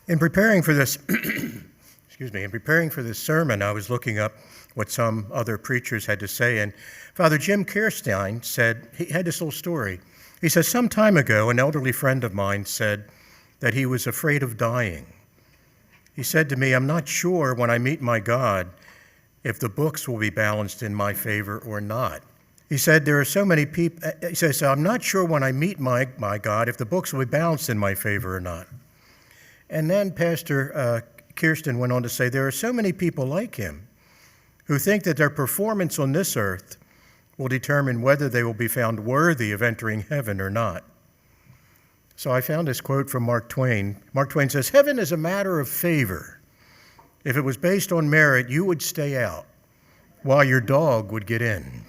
In preparing for this, in preparing for this sermon, I was looking up what some other preachers had to say, and Father Jim Kirstein said, he had this little story. He says, some time ago, an elderly friend of mine said that he was afraid of dying. He said to me, I'm not sure when I meet my God if the books will be balanced in my favor or not. He said, there are so many people, he says, I'm not sure when I meet my God if the books will be balanced in my favor or not. And then Pastor Kirsten went on to say, there are so many people like him who think that their performance on this earth will determine whether they will be found worthy of entering heaven or not. So I found this quote from Mark Twain. Mark Twain says, heaven is a matter of favor. If it was based on merit, you would stay out while your dog would get in.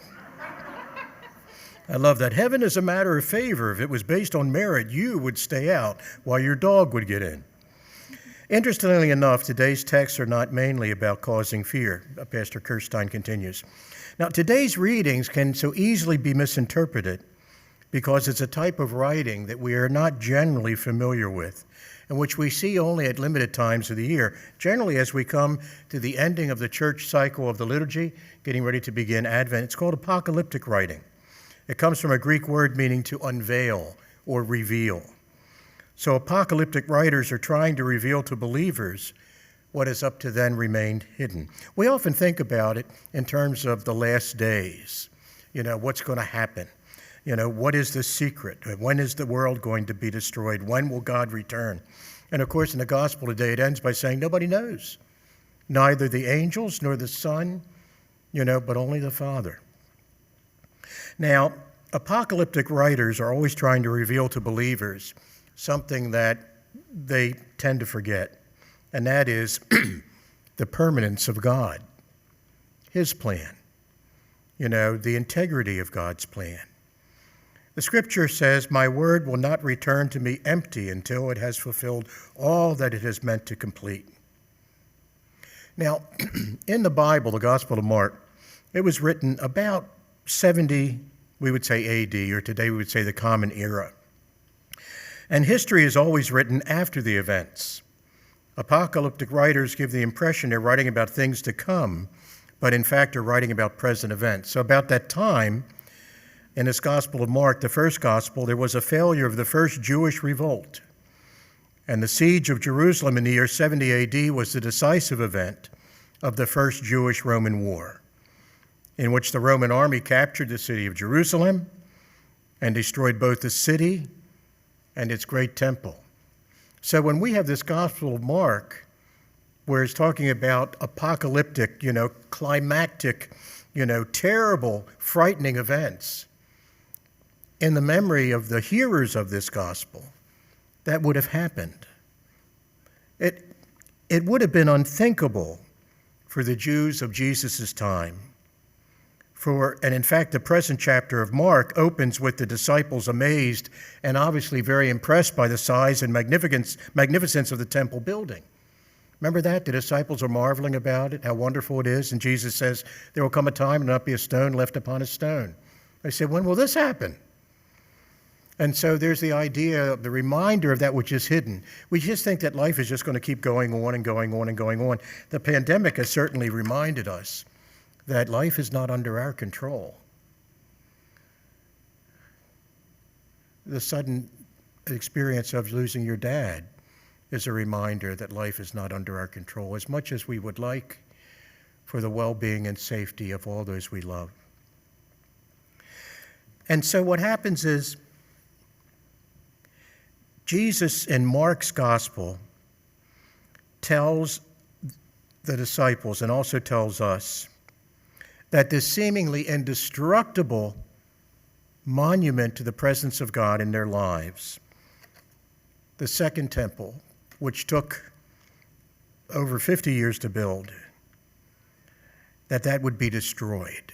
I love that. Heaven is a matter of favor. If it was based on merit, you would stay out while your dog would get in. Interestingly enough, today's texts are not mainly about causing fear. Pastor Kirstein continues. Now, today's readings can so easily be misinterpreted because it's a type of writing that we are not generally familiar with, and which we see only at limited times of the year, generally as we come to the ending of the church cycle of the liturgy, getting ready to begin Advent. It's called apocalyptic writing. It comes from a Greek word meaning to unveil or reveal. So apocalyptic writers are trying to reveal to believers what has up to then remained hidden. We often think about it in terms of the last days. What's going to happen? What is the secret? When is the world going to be destroyed? When will God return? And of course, in the gospel today, it ends by saying nobody knows. Neither the angels nor the Son, but only the Father. Now, apocalyptic writers are always trying to reveal to believers something that they tend to forget, and that is the permanence of God, His plan, the integrity of God's plan. The scripture says, my word will not return to me empty until it has fulfilled all that it has meant to complete. Now, in the Bible, the Gospel of Mark, it was written about 70, we would say AD, or today we would say the Common Era. And history is always written after the events. Apocalyptic writers give the impression they're writing about things to come, but in fact are writing about present events. So about that time, in this Gospel of Mark, the first Gospel, there was a failure of the first Jewish revolt. And the siege of Jerusalem in the year 70 AD was the decisive event of the first Jewish-Roman War, in which the Roman army captured the city of Jerusalem and destroyed both the city and its great temple. So when we have this Gospel of Mark, where it's talking about apocalyptic, climactic, terrible, frightening events, in the memory of the hearers of this gospel, that would have happened. It would have been unthinkable for the Jews of Jesus' time. And in fact, the present chapter of Mark opens with the disciples amazed and obviously very impressed by the size and magnificence of the temple building. Remember that? The disciples are marveling about it, how wonderful it is. And Jesus says, there will come a time and not be a stone left upon a stone. They said, when will this happen? And so there's the idea, the reminder of that which is hidden. We just think that life is just going to keep going on and going on and going on. The pandemic has certainly reminded us that life is not under our control. The sudden experience of losing your dad is a reminder that life is not under our control, as much as we would like for the well-being and safety of all those we love. And so what happens is, Jesus in Mark's gospel tells the disciples and also tells us that this seemingly indestructible monument to the presence of God in their lives, the second temple, which took over 50 years to build, that would be destroyed.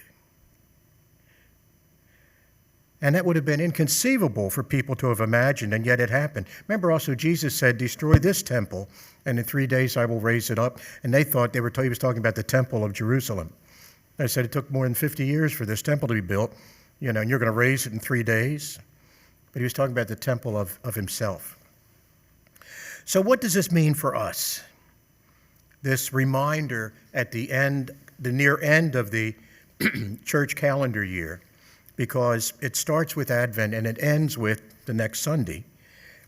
And that would have been inconceivable for people to have imagined, and yet it happened. Remember also Jesus said, destroy this temple, and in 3 days I will raise it up. And they thought he was talking about the temple of Jerusalem. I said it took more than 50 years for this temple to be built, and you're going to raise it in 3 days. But he was talking about the temple of himself. So what does this mean for us? This reminder at the near end of the church calendar year, because it starts with Advent and it ends with the next Sunday,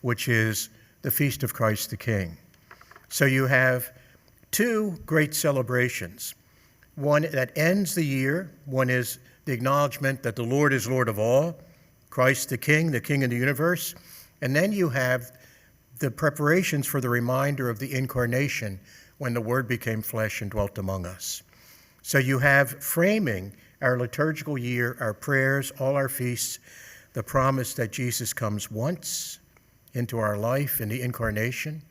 which is the Feast of Christ the King. So you have two great celebrations. One that ends the year, one is the acknowledgement that the Lord is Lord of all, Christ the King of the universe, and then you have the preparations for the reminder of the incarnation when the Word became flesh and dwelt among us. So you have framing our liturgical year, our prayers, all our feasts, the promise that Jesus comes once into our life in the incarnation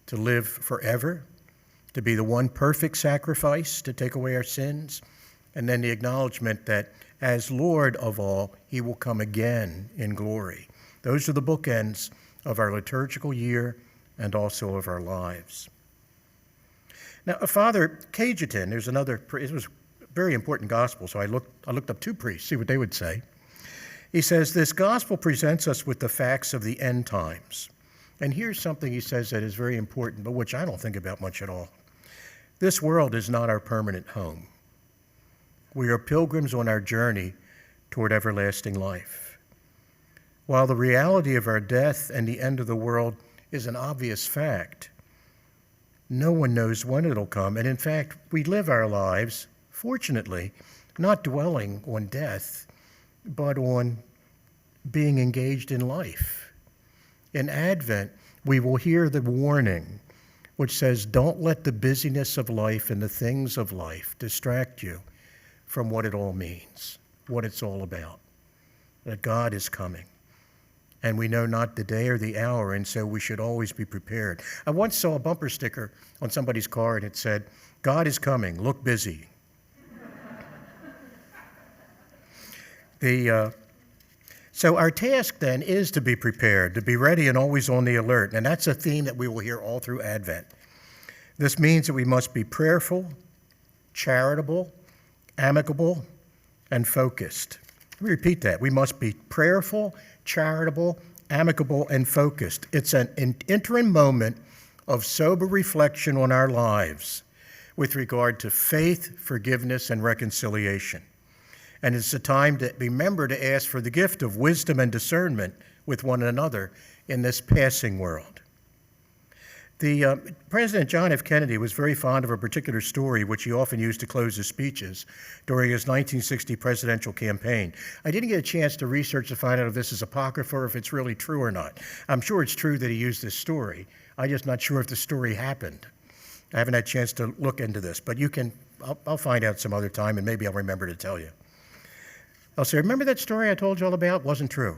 to live forever, to be the one perfect sacrifice to take away our sins, and then the acknowledgement that as Lord of all, he will come again in glory. Those are the bookends of our liturgical year and also of our lives. Now, Father Cajetan, there's another, it was a very important gospel, so I looked up two priests, see what they would say. He says, this gospel presents us with the facts of the end times. And here's something he says that is very important, but which I don't think about much at all. This world is not our permanent home. We are pilgrims on our journey toward everlasting life. While the reality of our death and the end of the world is an obvious fact, no one knows when it'll come. And in fact, we live our lives, fortunately, not dwelling on death, but on being engaged in life. In Advent, we will hear the warning, which says, don't let the busyness of life and the things of life distract you from what it all means, what it's all about, that God is coming. And we know not the day or the hour, and so we should always be prepared. I once saw a bumper sticker on somebody's car, and it said, God is coming, look busy. So our task then is to be prepared, to be ready and always on the alert, and that's a theme that we will hear all through Advent. This means that we must be prayerful, charitable, amicable, and focused. Let me repeat that. We must be prayerful, charitable, amicable, and focused. It's an interim moment of sober reflection on our lives with regard to faith, forgiveness, and reconciliation. And it's a time to remember to ask for the gift of wisdom and discernment with one another in this passing world. President John F. Kennedy was very fond of a particular story which he often used to close his speeches during his 1960 presidential campaign. I didn't get a chance to research to find out if this is apocryphal or if it's really true or not. I'm sure it's true that he used this story. I'm just not sure if the story happened. I haven't had a chance to look into this, but I'll find out some other time and maybe I'll remember to tell you. I'll say, remember that story I told you all about? Wasn't true.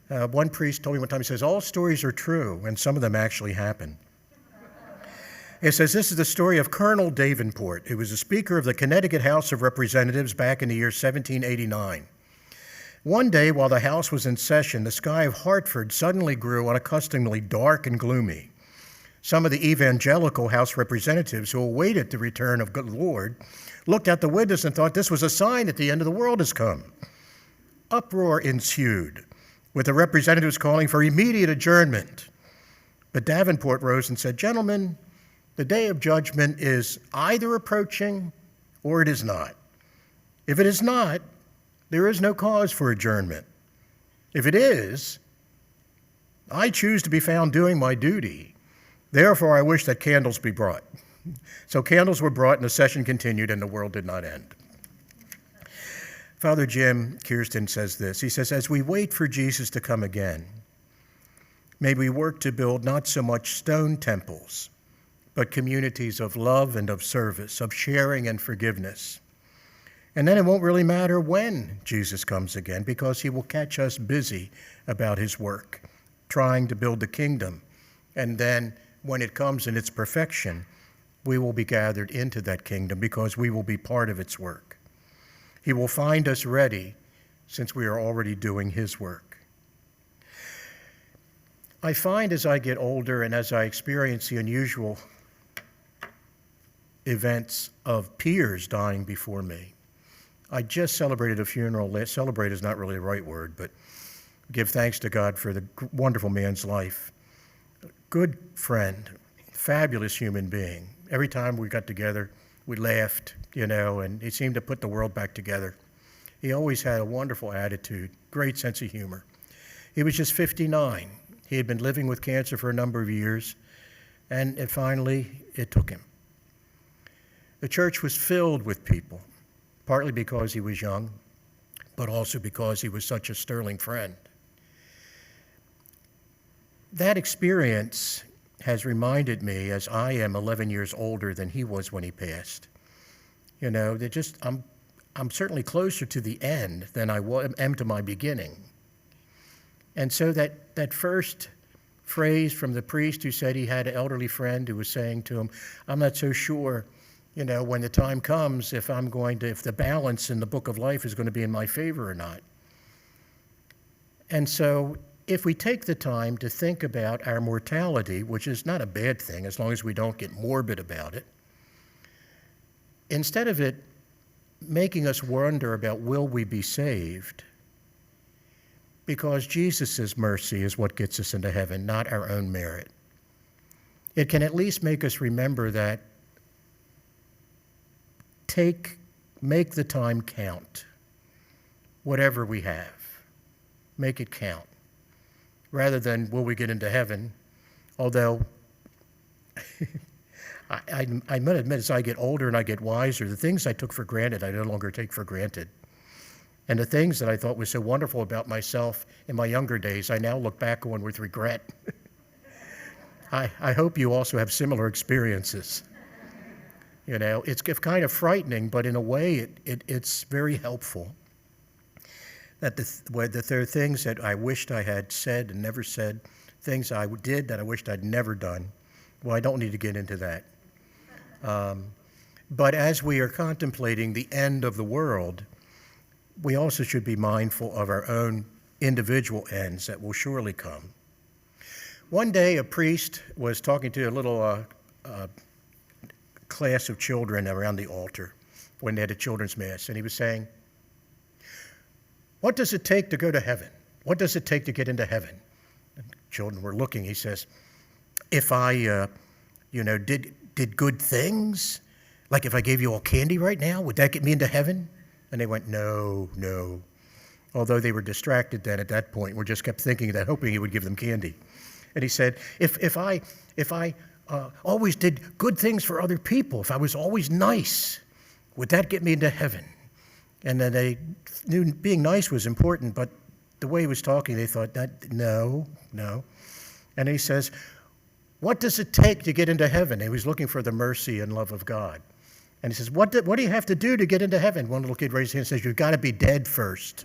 One priest told me one time, he says, all stories are true, and some of them actually happen. It says, this is the story of Colonel Davenport, who was a Speaker of the Connecticut House of Representatives back in the year 1789. One day, while the House was in session, the sky of Hartford suddenly grew unaccustomedly dark and gloomy. Some of the evangelical House representatives who awaited the return of the Lord looked out the windows and thought this was a sign that the end of the world has come. Uproar ensued, with the representatives calling for immediate adjournment. But Davenport rose and said, gentlemen, the day of judgment is either approaching or it is not. If it is not, there is no cause for adjournment. If it is, I choose to be found doing my duty. Therefore, I wish that candles be brought. So candles were brought and the session continued and the world did not end. Father Jim Kirsten says this. He says, as we wait for Jesus to come again, may we work to build not so much stone temples, but communities of love and of service, of sharing and forgiveness. And then it won't really matter when Jesus comes again, because he will catch us busy about his work, trying to build the kingdom. And then when it comes in its perfection, we will be gathered into that kingdom because we will be part of its work. He will find us ready since we are already doing his work. I find as I get older and as I experience the unusual events of peers dying before me. I just celebrated a funeral. Celebrate is not really the right word, but give thanks to God for the wonderful man's life good friend, fabulous human being. Every time we got together, we laughed, and he seemed to put the world back together. He always had a wonderful attitude, great sense of humor. He was just 59. He had been living with cancer for a number of years, and finally, it took him. The church was filled with people, partly because he was young, but also because he was such a sterling friend. That experience has reminded me, as I am 11 years older than he was when he passed, I'm certainly closer to the end than I am to my beginning. And so that first phrase from the priest who said he had an elderly friend who was saying to him, I'm not so sure, when the time comes, if the balance in the book of life is going to be in my favor or not. And so if we take the time to think about our mortality, which is not a bad thing as long as we don't get morbid about it, instead of it making us wonder about will we be saved, because Jesus' mercy is what gets us into heaven, not our own merit. It can at least make us remember that make the time count. Whatever we have, make it count. Rather than will we get into heaven, although I must admit, as I get older and I get wiser, the things I took for granted, I no longer take for granted. And the things that I thought was so wonderful about myself in my younger days, I now look back on with regret. I hope you also have similar experiences. It's kind of frightening, but in a way, it's very helpful. That there are things that I wished I had said and never said, things I did that I wished I'd never done. Well, I don't need to get into that. But as we are contemplating the end of the world, we also should be mindful of our own individual ends that will surely come. One day, a priest was talking to a little class of children around the altar when they had a children's mass, and he was saying, what does it take to go to heaven? What does it take to get into heaven? And children were looking. He says, if I, did good things, like if I gave you all candy right now, would that get me into heaven? And they went, no. Although they were distracted then at that point, we just kept thinking that, hoping he would give them candy. And he said, if I always did good things for other people, if I was always nice, would that get me into heaven? And then they knew being nice was important, but the way he was talking, they thought, no. And he says, what does it take to get into heaven? He was looking for the mercy and love of God. And he says, what do you have to do to get into heaven? One little kid raised his hand and says, you've got to be dead first.